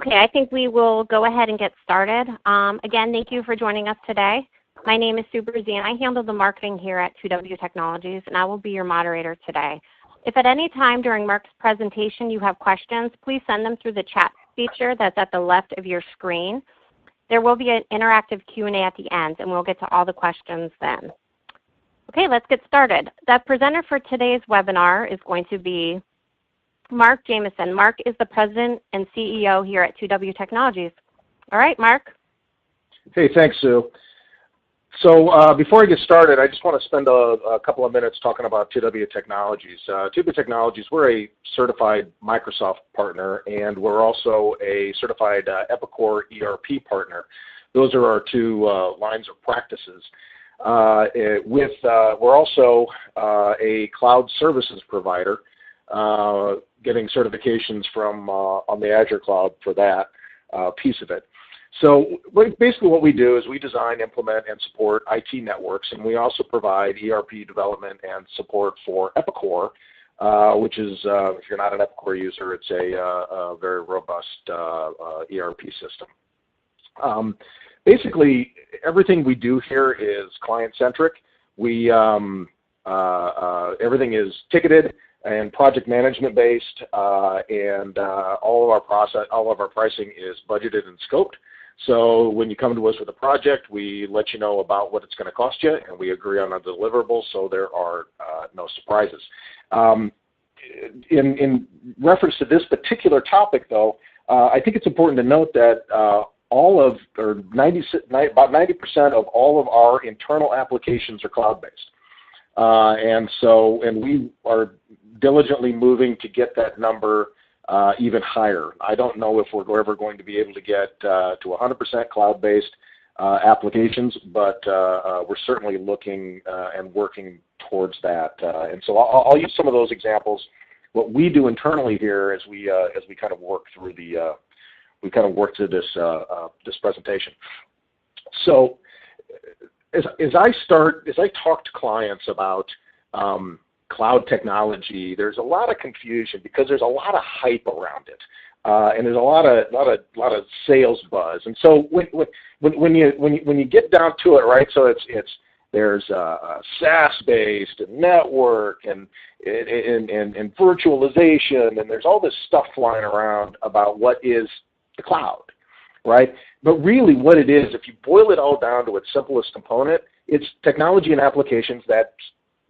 Okay, I think we will go ahead and get started. Again, thank you for joining us today. My name is Sue Brzee, and I handle the marketing here at 2W Technologies, and I will be your moderator today. If at any time during Mark's presentation you have questions, please send them through the chat feature that's at the left of your screen. There will be an interactive Q&A at the end, and we'll get to all the questions then. Okay, let's get started. The presenter for today's webinar is going to be Mark Jamieson. Mark is the President and CEO here at 2W Technologies. All right, Mark. Hey, thanks, Sue. So before I get started, I just want to spend a couple of minutes talking about 2W Technologies. 2W Technologies, we're a certified Microsoft partner, and we're also a certified Epicor ERP partner. Those are our two lines of practices. We're also a cloud services provider, getting certifications from on the Azure cloud for that piece of it. So basically what we do is we design, implement, and support IT networks, and we also provide ERP development and support for Epicor, which is, if you're not an Epicor user, it's a very robust ERP system. Basically, everything we do here is client-centric. Everything is ticketed and project management based, and all of our pricing is budgeted and scoped. So when you come to us with a project, we let you know about what it's going to cost you, and we agree on a deliverable, so there are no surprises. In reference to this particular topic, though, I think it's important to note that about 90% of all of our internal applications are cloud-based, and we are diligently moving to get that number even higher. I don't know if we're ever going to be able to get to 100% cloud-based applications, but we're certainly looking and working towards that. And so I'll use some of those examples. What we do internally here as we kind of work through this presentation. So as I talk to clients about cloud technology, there's a lot of confusion because there's a lot of hype around it, and there's a lot of sales buzz. And so when you get down to it, right? So there's SaaS-based and network and virtualization, and there's all this stuff flying around about what is the cloud, right? But really, what it is, if you boil it all down to its simplest component, it's technology and applications that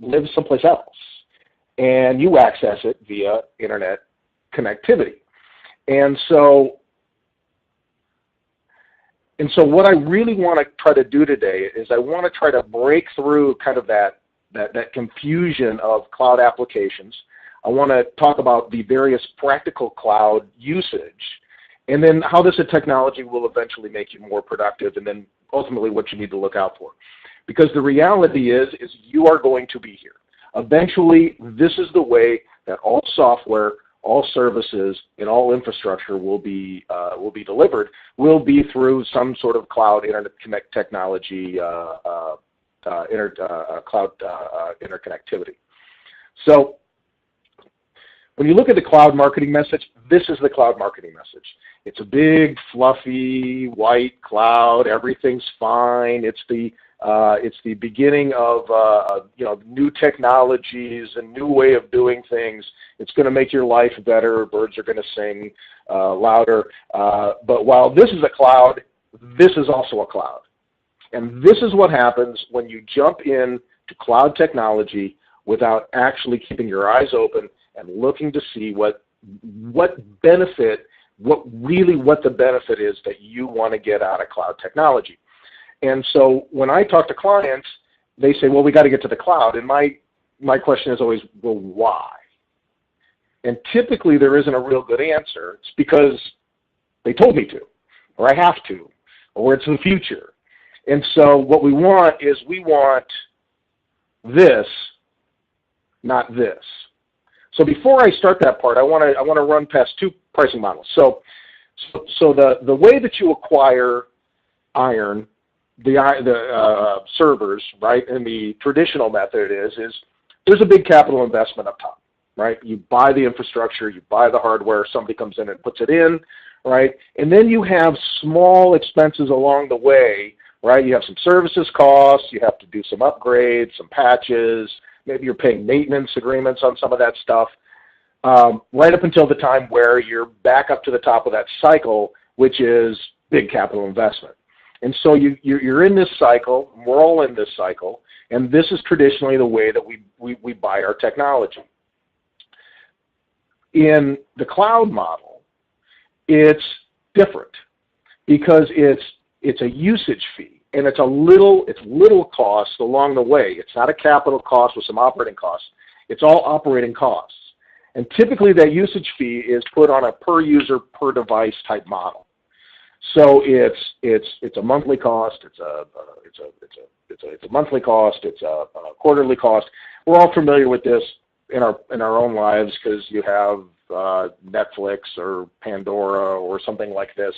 live someplace else, and you access it via internet connectivity. And so what I really want to try to do today is I want to try to break through kind of that confusion of cloud applications. I want to talk about the various practical cloud usage, and then how this technology will eventually make you more productive, and then ultimately what you need to look out for. Because the reality is you are going to be here. Eventually, this is the way that all software, all services, and all infrastructure will be delivered. Will be through some sort of cloud internet technology, cloud interconnectivity. So when you look at the cloud marketing message, this is the cloud marketing message. It's a big, fluffy, white cloud. Everything's fine. It's the beginning of new technologies and new way of doing things. It's going to make your life better. Birds are going to sing louder. But while this is a cloud, this is also a cloud. And this is what happens when you jump in to cloud technology without actually keeping your eyes open and looking to see what the benefit is that you want to get out of cloud technology. And so when I talk to clients, they say, well, we got to get to the cloud. And my question is always, well, why? And typically there isn't a real good answer. It's because they told me to, or I have to, or it's the future. And so what we want is this, not this. So before I start that part, I want to run past two pricing models. So the way that you acquire iron, the servers, right, and the traditional method is there's a big capital investment up top. right? You buy the infrastructure, you buy the hardware, somebody comes in and puts it in, right? And then you have small expenses along the way, right? You have some services costs, you have to do some upgrades, some patches, maybe you're paying maintenance agreements on some of that stuff, right up until the time where you're back up to the top of that cycle, which is big capital investment. And so you're in this cycle, we're all in this cycle, and this is traditionally the way that we buy our technology. In the cloud model, it's different because it's a usage fee, and it's little cost along the way. It's not a capital cost with some operating costs. It's all operating costs. And typically that usage fee is put on a per user, per device type model. So it's a monthly cost, it's a monthly cost, it's a quarterly cost. We're all familiar with this in our own lives because you have Netflix or Pandora or something like this,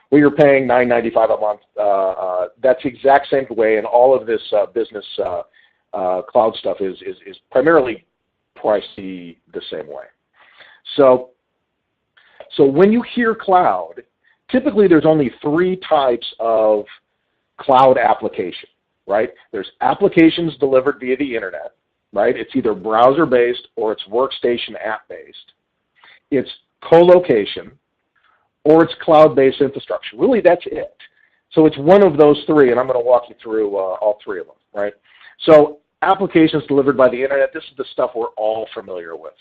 where you're paying $9.95 a month. That's the exact same way, and all of this business cloud stuff is primarily priced the same way. So when you hear cloud, typically there's only three types of cloud application, right? There's applications delivered via the internet, right? It's either browser-based or it's workstation app-based. It's colocation, or it's cloud-based infrastructure. Really, that's it. So it's one of those three, and I'm going to walk you through all three of them, right? So applications delivered by the internet, this is the stuff we're all familiar with,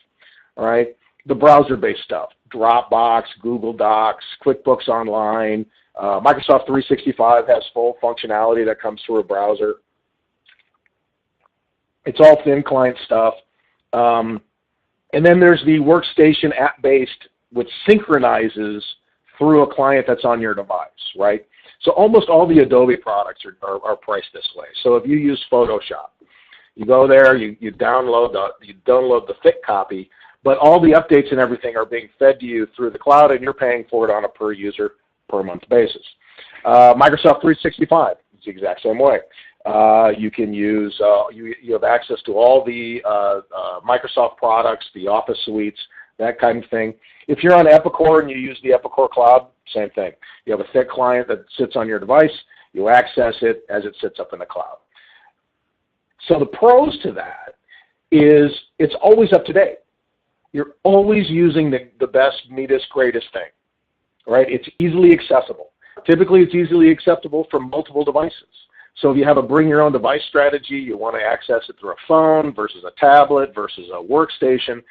all right? The browser-based stuff, Dropbox, Google Docs, QuickBooks Online, Microsoft 365 has full functionality that comes through a browser. It's all thin client stuff. And then there's the workstation app-based, which synchronizes through a client that's on your device, right? So almost all the Adobe products are priced this way. So if you use Photoshop, you go there, you download the thick copy, but all the updates and everything are being fed to you through the cloud, and you're paying for it on a per user, per month basis. Microsoft 365 is the exact same way. You can use, you have access to all the Microsoft products, the Office suites, that kind of thing. If you're on Epicor and you use the Epicor cloud, same thing. You have a thick client that sits on your device, you access it as it sits up in the cloud. So the pros to that is it's always up to date. You're always using the best, neatest, greatest thing, right? It's easily accessible. Typically, it's easily acceptable from multiple devices. So if you have a bring your own device strategy, you want to access it through a phone versus a tablet versus a workstation,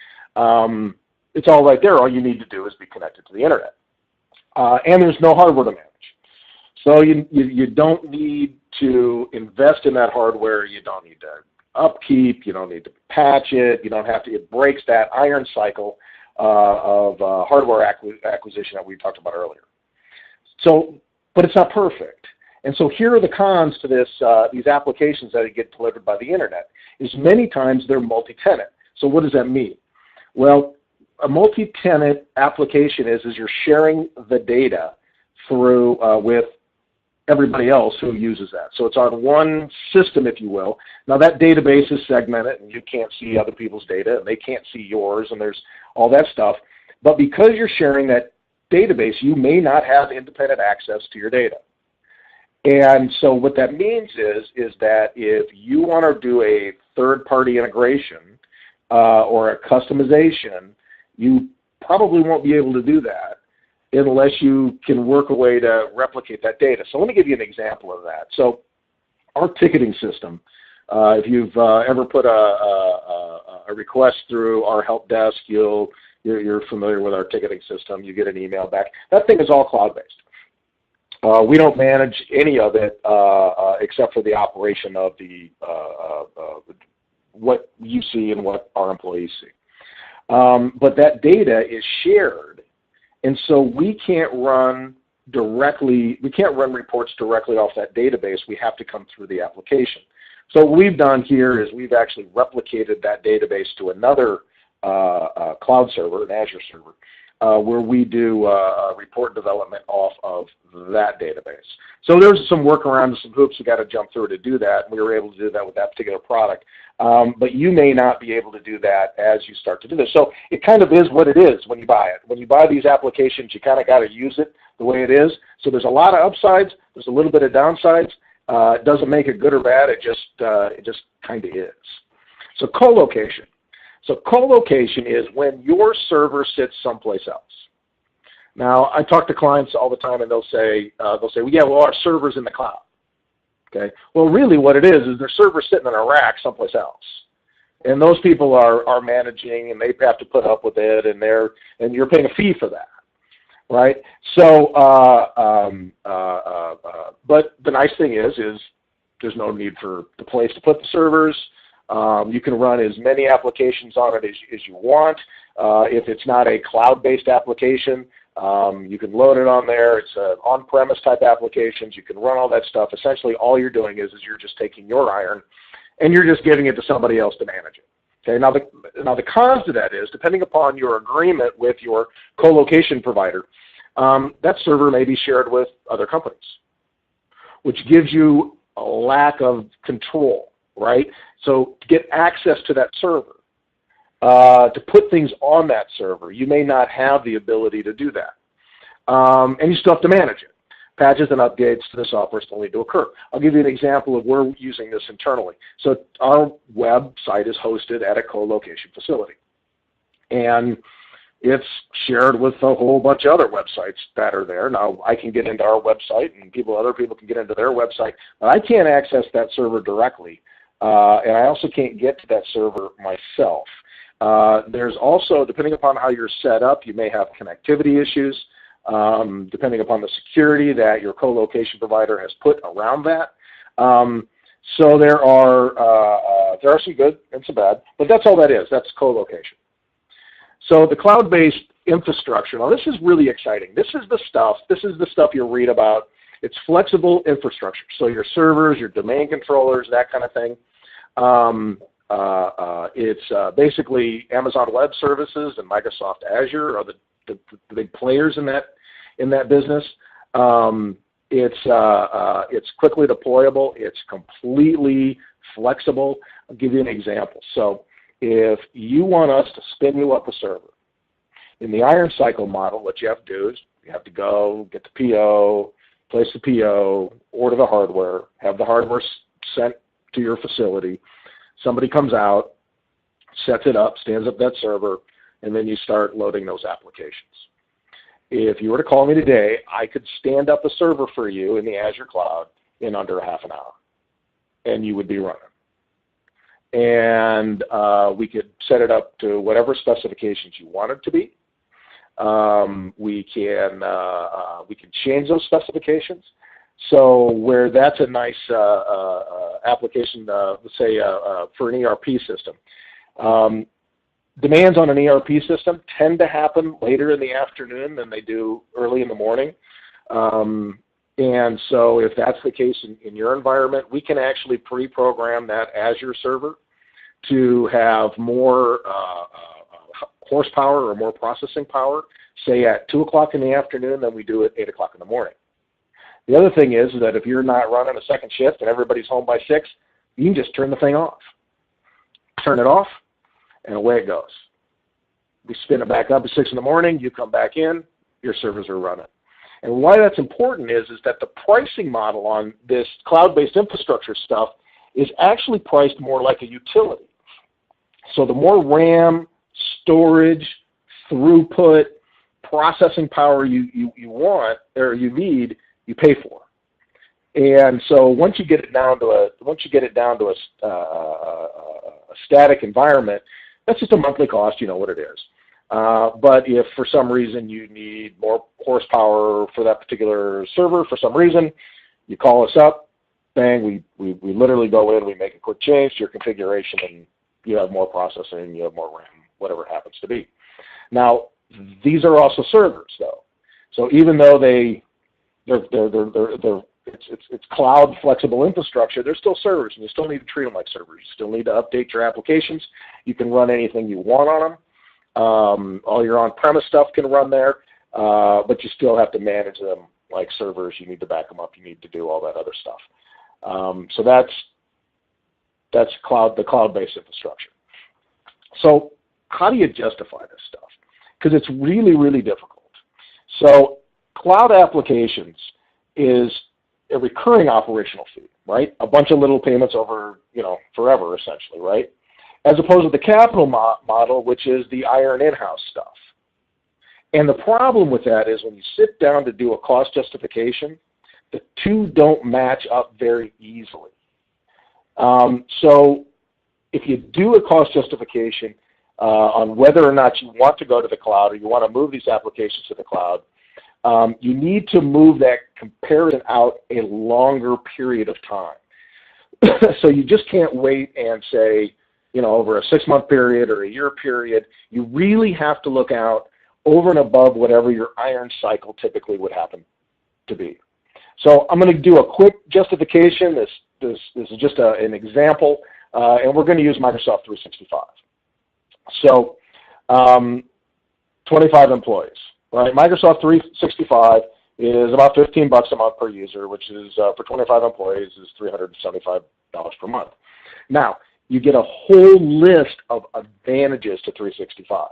it's all right there. All you need to do is be connected to the internet. And there's no hardware to manage. So you don't need to invest in that hardware. You don't need to upkeep. You don't need to patch it. You don't have to. It breaks that iron cycle of hardware acquisition that we talked about earlier. So, but it's not perfect. And so here are the cons to this, these applications that get delivered by the internet, is many times they're multi-tenant. So what does that mean? Well, a multi-tenant application is you're sharing the data through with everybody else who uses that. So it's on one system, if you will. Now that database is segmented, and you can't see other people's data, and they can't see yours, and there's all that stuff. But because you're sharing that database, you may not have independent access to your data. And so what that means is that if you want to do a third-party integration or a customization, you probably won't be able to do that unless you can work a way to replicate that data. So let me give you an example of that. So our ticketing system, if you've ever put a request through our help desk, you're familiar with our ticketing system. You get an email back. That thing is all cloud-based. We don't manage any of it except for the operation of the what you see and what our employees see. But that data is shared, and so we can't run reports directly off that database. We have to come through the application. So what we've done here is we've actually replicated that database to another cloud server, an Azure server, where we do report development off of that database. So there's some workarounds, some hoops we got to jump through to do that. We were able to do that with that particular product. but you may not be able to do that as you start to do this. So it kind of is what it is when you buy it. When you buy these applications, you kind of got to use it the way it is. So there's a lot of upsides. There's a little bit of downsides. It doesn't make it good or bad. It just kind of is. So colocation. So colocation is when your server sits someplace else. Now, I talk to clients all the time, and they'll say, well, yeah, well, our server's in the cloud. Okay. Well, really, what it is their server's sitting in a rack someplace else, and those people are managing, and they have to put up with it, and you're paying a fee for that, right? So, but the nice thing is there's no need for the place to put the servers. You can run as many applications on it as you want. If it's not a cloud-based application, you can load it on there. It's an on-premise type applications. You can run all that stuff. Essentially, all you're doing is you're just taking your iron and you're just giving it to somebody else to manage it. Okay. Now the cons to that is, depending upon your agreement with your colocation provider, that server may be shared with other companies, which gives you a lack of control, right? So to get access to that server, to put things on that server, you may not have the ability to do that. And you still have to manage it. Patches and updates to the software still need to occur. I'll give you an example of where we're using this internally. So our website is hosted at a co-location facility. And it's shared with a whole bunch of other websites that are there. Now, I can get into our website, and other people can get into their website, but I can't access that server directly. And I also can't get to that server myself. There's also, depending upon how you're set up, you may have connectivity issues, depending upon the security that your co-location provider has put around that. So there are some good and some bad, but that's all that is. That's co-location. So the cloud-based infrastructure, now this is really exciting. This is the stuff you'll read about. It's flexible infrastructure. So your servers, your domain controllers, that kind of thing. It's basically Amazon Web Services and Microsoft Azure are the big players in that business. It's quickly deployable. It's completely flexible. I'll give you an example. So if you want us to spin you up a server, in the iron cycle model, what you have to do is you have to go get the PO, place the PO, order the hardware, have the hardware sent to your facility. Somebody comes out, sets it up, stands up that server, and then you start loading those applications. If you were to call me today, I could stand up a server for you in the Azure cloud in under half an hour, and you would be running. And we could set it up to whatever specifications you want it to be. We can change those specifications. So where that's a nice application, let's say for an ERP system. Demands on an ERP system tend to happen later in the afternoon than they do early in the morning. And so if that's the case in your environment, we can actually pre-program that Azure server to have more horsepower or more processing power, say at 2 o'clock in the afternoon than we do at 8 o'clock in the morning. The other thing is that if you're not running a second shift and everybody's home by 6, you can just turn the thing off. Turn it off, and away it goes. We spin it back up at 6 in the morning, you come back in, your servers are running. And why that's important is that the pricing model on this cloud-based infrastructure stuff is actually priced more like a utility. So the more RAM, storage, throughput, processing power you want or you need, you pay for. And so once you get it down to a static environment, that's just a monthly cost. You know what it is. But if for some reason you need more horsepower for that particular server, for some reason, you call us up, bang, we literally go in, we make a quick change to your configuration, and you have more processing, you have more RAM, whatever it happens to be. Now, these are also servers, though. So even though it's cloud flexible infrastructure, they're still servers, and you still need to treat them like servers. You still need to update your applications. You can run anything you want on them. All your on-premise stuff can run there, but you still have to manage them like servers. You need to back them up. You need to do all that other stuff. So that's That's the cloud-based infrastructure. So how do you justify this stuff? Because it's really, really difficult. So cloud applications is a recurring operational fee, right? A bunch of little payments over, forever, essentially, right? As opposed to the capital model, which is the iron in-house stuff. And the problem with that is when you sit down to do a cost justification, the two don't match up very easily. So if you do a cost justification on whether or not you want to go to the cloud or you want to move these applications to the cloud, you need to move that comparison out a longer period of time. So you just can't wait and say, over a 6-month period or a year period. You really have to look out over and above whatever your iron cycle typically would happen to be. So I'm going to do a quick justification. This is just an example, and we're going to use Microsoft 365. So 25 employees, right? Microsoft 365 is about $15 a month per user, which is for 25 employees is $375 per month. Now, you get a whole list of advantages to 365.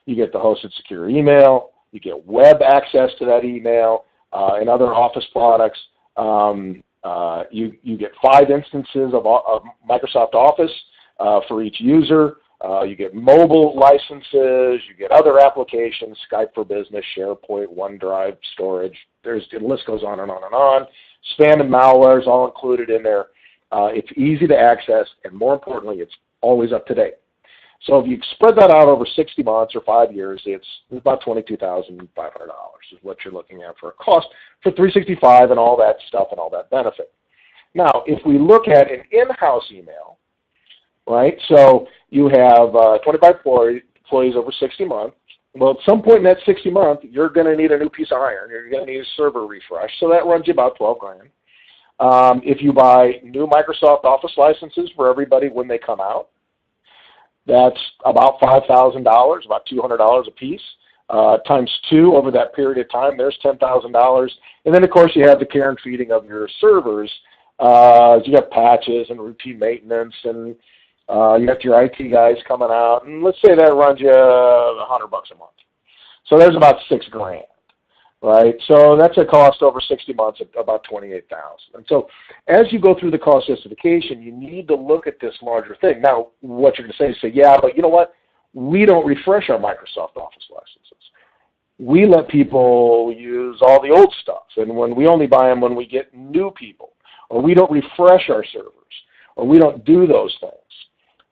You get the hosted secure email, you get web access to that email, and other Office products. You get 5 instances of Microsoft Office for each user. You get mobile licenses, you get other applications, Skype for Business, SharePoint, OneDrive, storage. The list goes on and on and on. Spam and malware is all included in there. It's easy to access, and more importantly, it's always up to date. So if you spread that out over 60 months or 5 years, it's about $22,500 is what you're looking at for a cost for 365 and all that stuff and all that benefit. Now, if we look at an in-house email, right, so you have 25 employees over 60 months. Well, at some point in that 60 month, you're going to need a new piece of iron. You're going to need a server refresh, so that runs you about $12,000. If you buy new Microsoft Office licenses for everybody when they come out, that's about $5,000, about $200 a piece, times 2 over that period of time. There's $10,000. And then, of course, you have the care and feeding of your servers. You got patches and routine maintenance, and you got your IT guys coming out. And let's say that runs you $100 a month. So there's about $6,000. Right, so that's a cost over 60 months of about $28,000. And so, as you go through the cost justification, you need to look at this larger thing. Now, what you're going to say is, yeah, but you know what? We don't refresh our Microsoft Office licenses. We let people use all the old stuff, and when we only buy them when we get new people, or we don't refresh our servers, or we don't do those things.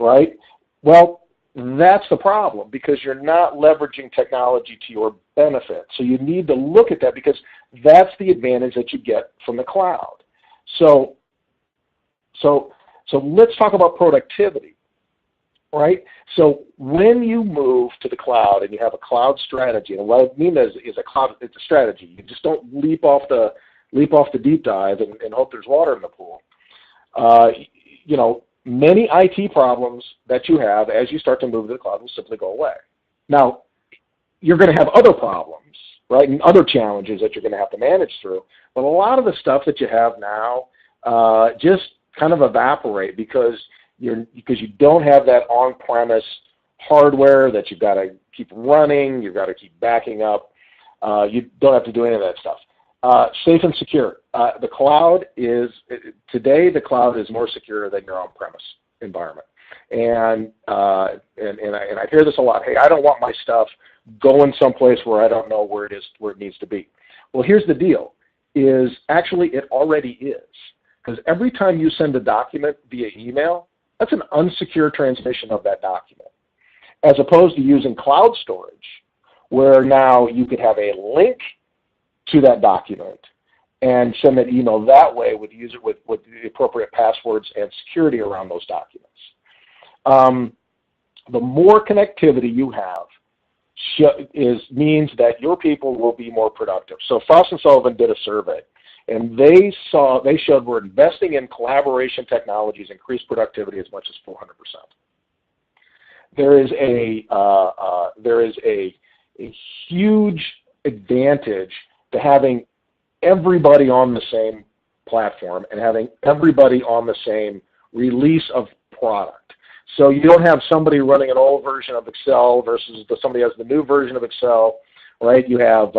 Right? Well, that's the problem, because you're not leveraging technology to your benefit. So you need to look at that, because that's the advantage that you get from the cloud. So let's talk about productivity, right? So when you move to the cloud and you have a cloud strategy, and what I mean is a cloud, it's a strategy. You just don't leap off the deep dive and hope there's water in the pool. Many IT problems that you have as you start to move to the cloud will simply go away. Now, you're going to have other problems, right, and other challenges that you're going to have to manage through. But a lot of the stuff that you have now just kind of evaporate because you don't have that on-premise hardware that you've got to keep running, you've got to keep backing up. You don't have to do any of that stuff. Safe and secure. The cloud is more secure than your on-premise environment. And I hear this a lot. Hey, I don't want my stuff going someplace where I don't know where it needs to be. Well, here's the deal: is actually it already is, because every time you send a document via email, that's an unsecure transmission of that document, as opposed to using cloud storage, where now you could have a link to that document and send that email that way with the appropriate passwords and security around those documents. The more connectivity you have means that your people will be more productive. So Frost & Sullivan did a survey, and they showed we're investing in collaboration technologies increase productivity as much as 400%. There is a huge advantage to having everybody on the same platform and having everybody on the same release of product. So you don't have somebody running an old version of Excel versus somebody has the new version of Excel, right? You have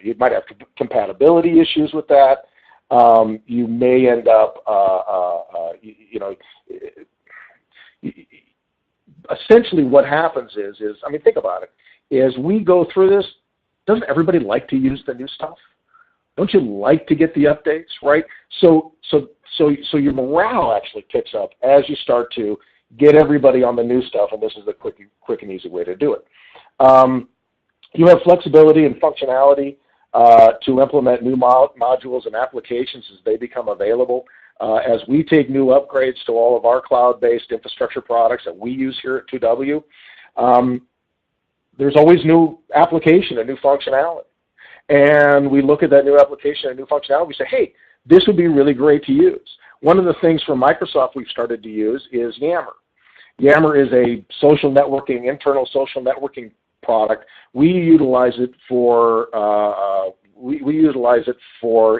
you might have compatibility issues with that. You may end up, essentially what happens is, I mean, think about it. As we go through this, doesn't everybody like to use the new stuff? Don't you like to get the updates, right? So your morale actually picks up as you start to get everybody on the new stuff, and this is the quick and easy way to do it. You have flexibility and functionality to implement new modules and applications as they become available. As we take new upgrades to all of our cloud-based infrastructure products that we use here at 2W, there's always new application and new functionality. And we look at that new application and new functionality, we say, hey, this would be really great to use. One of the things from Microsoft we've started to use is Yammer. Yammer is a social networking, internal social networking product. We utilize it for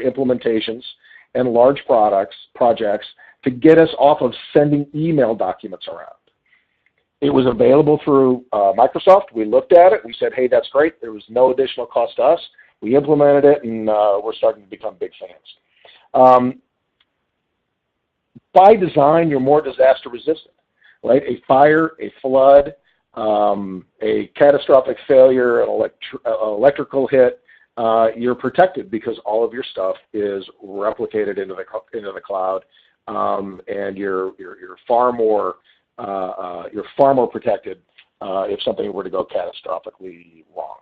implementations and large projects to get us off of sending email documents around. It was available through Microsoft. We looked at it. We said, hey, that's great. There was no additional cost to us. We implemented it, and we're starting to become big fans. By design, you're more disaster resistant, right? A fire, a flood, a catastrophic failure, an electrical hit, you're protected because all of your stuff is replicated into the cloud, and you're far more protected if something were to go catastrophically wrong.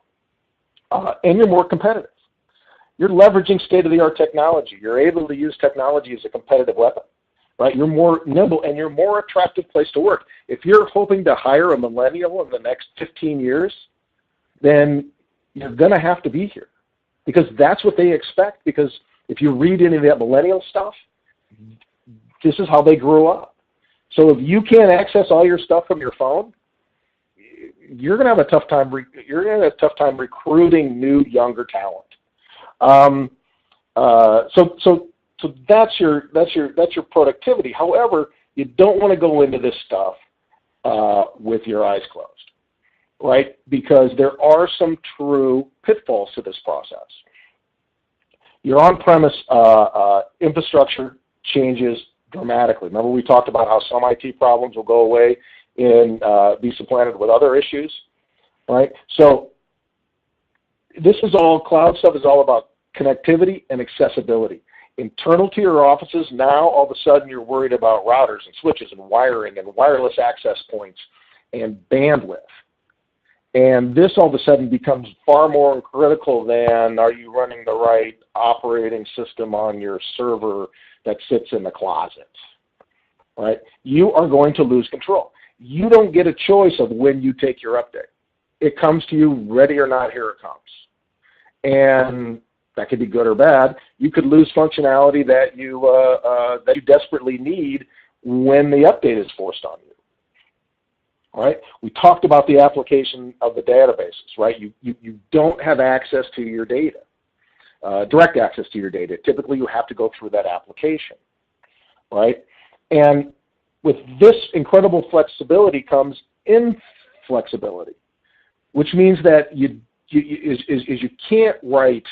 And you're more competitive. You're leveraging state-of-the-art technology. You're able to use technology as a competitive weapon, right? You're more nimble and you're a more attractive place to work. If you're hoping to hire a millennial in the next 15 years, then you're going to have to be here because that's what they expect. Because if you read any of that millennial stuff, this is how they grew up. So if you can't access all your stuff from your phone, you're going to have a tough time. You're going to have a tough time recruiting new, younger talent. So that's your productivity. However, you don't want to go into this stuff with your eyes closed, right? Because there are some true pitfalls to this process. Your on-premise infrastructure changes dramatically. Remember we talked about how some IT problems will go away and be supplanted with other issues, right? So this is all, cloud stuff is all about connectivity and accessibility. Internal to your offices, now all of a sudden you're worried about routers and switches and wiring and wireless access points and bandwidth. And this all of a sudden becomes far more critical than are you running the right operating system on your server that sits in the closet, right? You are going to lose control. You don't get a choice of when you take your update. It comes to you ready or not, here it comes. And that could be good or bad. You could lose functionality that you desperately need when the update is forced on you. All right? We talked about the application of the databases, right? You don't have access to your data, direct access to your data. Typically, you have to go through that application, right? And with this incredible flexibility comes inflexibility, which means that you can't write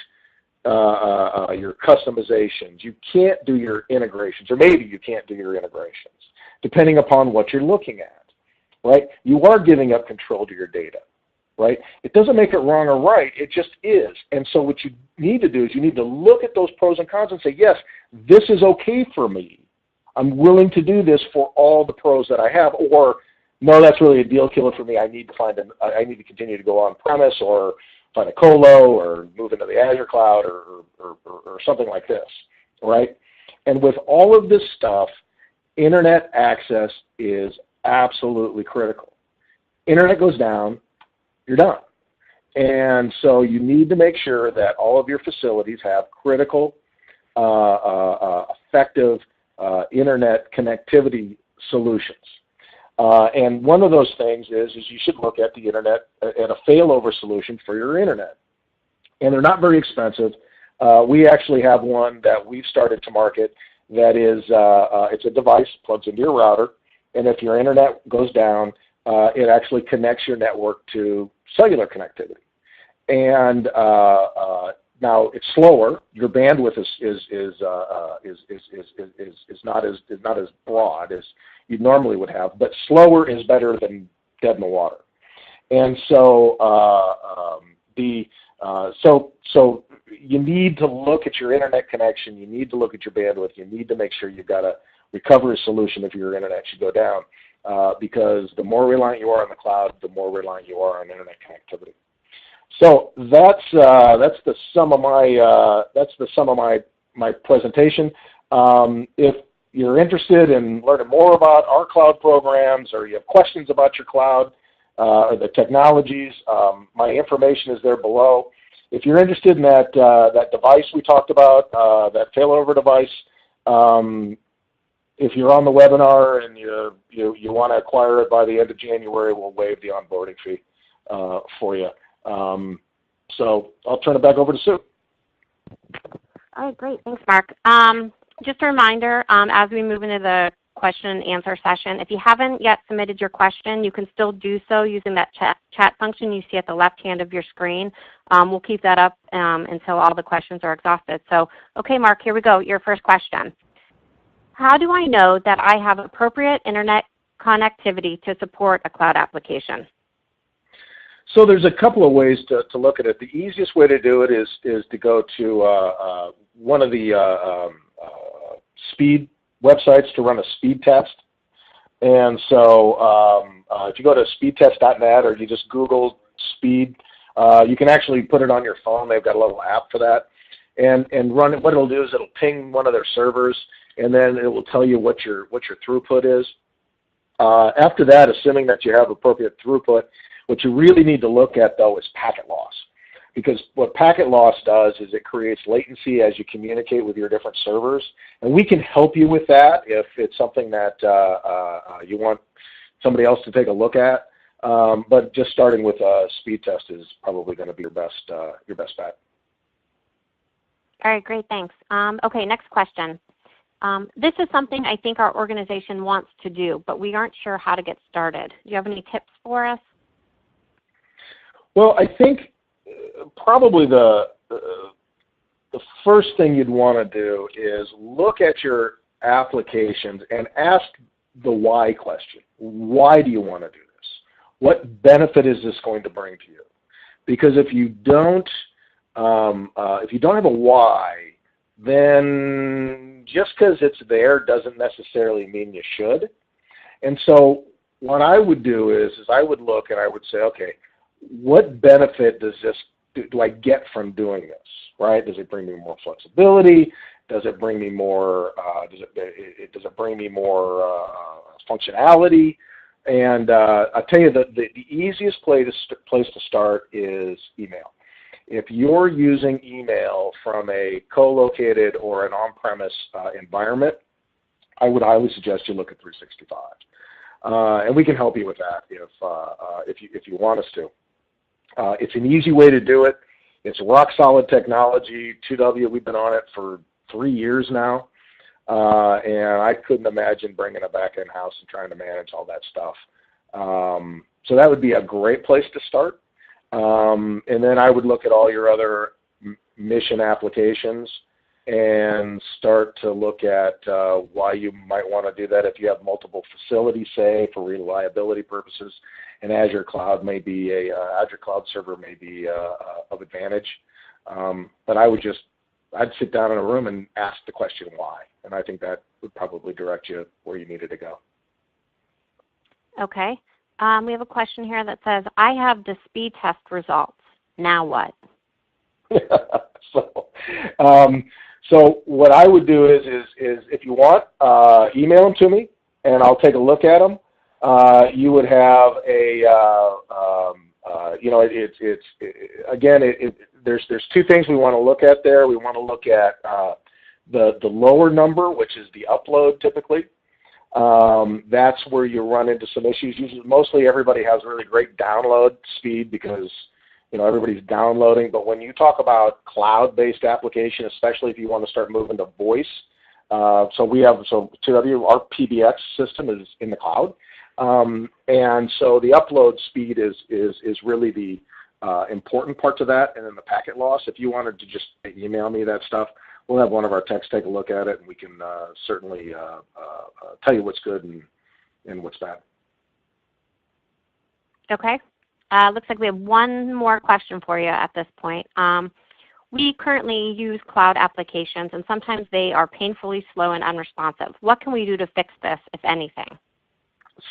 your customizations, you can't do your integrations, or maybe you can't do your integrations, depending upon what you're looking at, right? You are giving up control to your data, right? It doesn't make it wrong or right, it just is. And so what you need to do is you need to look at those pros and cons and say, yes, this is okay for me. I'm willing to do this for all the pros that I have, or no, that's really a deal killer for me. I need to continue to go on premise or find a colo or move into the Azure cloud or something like this, right? And with all of this stuff, internet access is absolutely critical. Internet goes down, you're done. And so you need to make sure that all of your facilities have critical, effective internet connectivity solutions. And one of those things is you should look at the internet, at a failover solution for your internet. And they're not very expensive. We actually have one that we've started to market, that is, it's a device, plugs into your router, and if your internet goes down, it actually connects your network to cellular connectivity. And now it's slower. Your bandwidth is not as broad as you normally would have, but slower is better than dead in the water. And so so you need to look at your internet connection. You need to look at your bandwidth. You need to make sure you've got a recovery solution if your internet should go down, because the more reliant you are on the cloud, the more reliant you are on internet connectivity. So that's the sum of my presentation. If you're interested in learning more about our cloud programs, or you have questions about your cloud or the technologies, my information is there below. If you're interested in that device we talked about, that failover device, if you're on the webinar and you want to acquire it by the end of January, we'll waive the onboarding fee for you. So I'll turn it back over to Sue. All right, great. Thanks, Mark. Just a reminder, as we move into the question and answer session, if you haven't yet submitted your question, you can still do so using that chat function you see at the left hand of your screen. We'll keep that up until all the questions are exhausted. So, okay, Mark, here we go. Your first question. How do I know that I have appropriate internet connectivity to support a cloud application? So there's a couple of ways to look at it. The easiest way to do it is to go to one of the speed websites to run a speed test. And so if you go to speedtest.net or you just Google speed, you can actually put it on your phone. They've got a little app for that. And run it. What it'll do is it'll ping one of their servers, and then it will tell you what your throughput is. After that, assuming that you have appropriate throughput, what you really need to look at, though, is packet loss. Because what packet loss does is it creates latency as you communicate with your different servers. And we can help you with that if it's something that you want somebody else to take a look at. But just starting with a speed test is probably going to be your best bet. All right, great, thanks. Okay, next question. This is something I think our organization wants to do, but we aren't sure how to get started. Do you have any tips for us? Well, I think probably the first thing you'd want to do is look at your applications and ask the why question. Why do you want to do this? What benefit is this going to bring to you? Because if you don't have a why, then just because it's there doesn't necessarily mean you should. And so what I would do is I would look and I would say, okay, what benefit do I get from doing this, right? Does it bring me more flexibility? Does it bring me more? Does it bring me more functionality? And I'll tell you that the easiest place to start is email. If you're using email from a co-located or an on-premise environment, I would highly suggest you look at 365, and we can help you with that if you want us to. It's an easy way to do it. It's rock solid technology. 2W, we've been on it for 3 years now, and I couldn't imagine bringing it back in-house and trying to manage all that stuff. So that would be a great place to start. And then I would look at all your other mission applications and start to look at why you might want to do that if you have multiple facilities, say, for reliability purposes. And Azure Cloud may be Azure Cloud Server may be of advantage. But I'd sit down in a room and ask the question why, and I think that would probably direct you where you needed to go. Okay. We have a question here that says, I have the speed test results. Now what? So what I would do is if you want, email them to me, and I'll take a look at them. You would have there's two things we want to look at there. We want to look at the lower number, which is the upload typically. That's where you run into some issues. Usually, mostly everybody has really great download speed because everybody's downloading. But when you talk about cloud-based application, especially if you want to start moving to voice, So we have, so 2W, our PBX system is in the cloud. And so the upload speed is really the important part to that, and then the packet loss. If you wanted to just email me that stuff, we'll have one of our techs take a look at it, and we can certainly tell you what's good and what's bad. Okay. Looks like we have one more question for you at this point. We currently use cloud applications, and sometimes they are painfully slow and unresponsive. What can we do to fix this, if anything?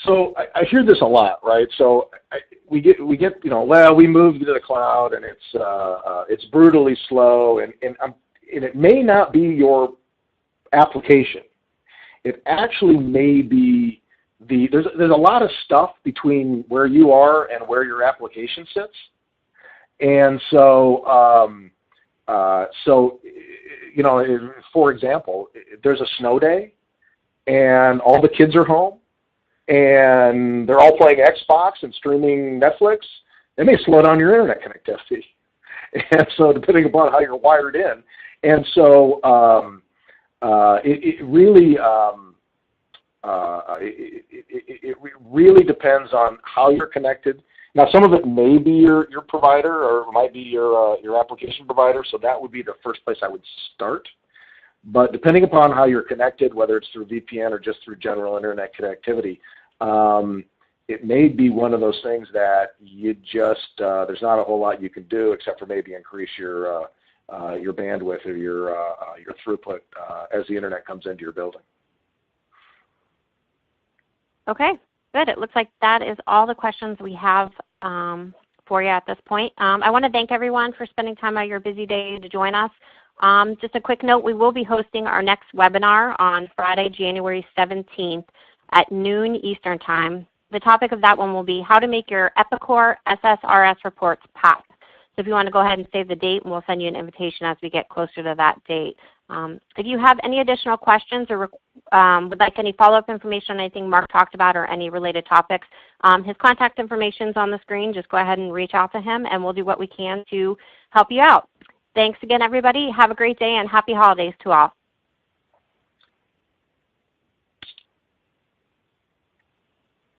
So I hear this a lot, right? So we get you know, well, we moved to the cloud, and it's brutally slow, and it may not be your application. It actually may be there's a lot of stuff between where you are and where your application sits, and so you know, for example, there's a snow day, and all the kids are home, and they're all playing Xbox and streaming Netflix. It may slow down your internet connectivity, and so depending upon how you're wired in, and so it really depends on how you're connected. Now, some of it may be your provider, or it might be your application provider, so that would be the first place I would start. But depending upon how you're connected, whether it's through VPN or just through general internet connectivity, it may be one of those things that you just there's not a whole lot you can do except for maybe increase your bandwidth or your throughput as the internet comes into your building. Okay, good. It looks like that is all the questions we have for you at this point. I want to thank everyone for spending time out of your busy day to join us. Just a quick note, we will be hosting our next webinar on Friday, January 17th at noon Eastern Time. The topic of that one will be how to make your Epicor SSRS reports pop. So if you want to go ahead and save the date, and we'll send you an invitation as we get closer to that date. If you have any additional questions or would like any follow-up information on anything Mark talked about or any related topics, his contact information is on the screen. Just go ahead and reach out to him, and we'll do what we can to help you out. Thanks again, everybody. Have a great day, and happy holidays to all.